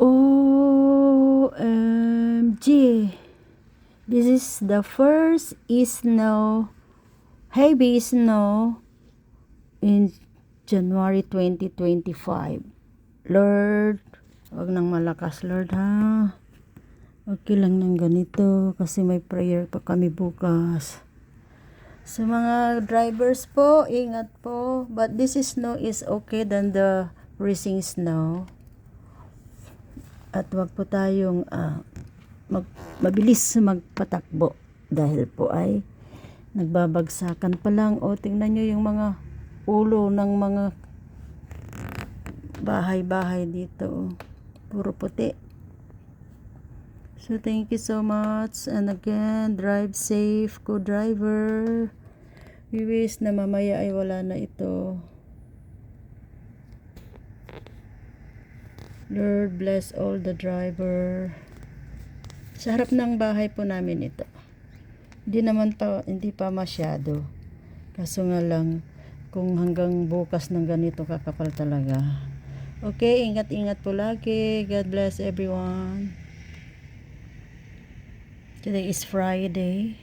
OMG. This is the first snow, heavy snow in January 2025. Lord, wag nang malakas, Lord, ha. Okay lang ng ganito kasi may prayer pa kami bukas. Sa mga drivers po, ingat po. But this snow is okay than the freezing snow. At wag po tayong mabilis magpatakbo dahil po ay nagbabagsakan pa lang. O tingnan nyo yung mga ulo ng mga bahay-bahay dito. Puro puti. So thank you so much, and again, drive safe, co-driver. We wish na mamaya ay wala na ito. Lord bless all the driver. Sa harap ng bahay po namin ito. Hindi pa masyado. Kaso nga lang, kung hanggang bukas ng ganito kakapal talaga. Okay, ingat-ingat po lagi. God bless everyone. Today is Friday.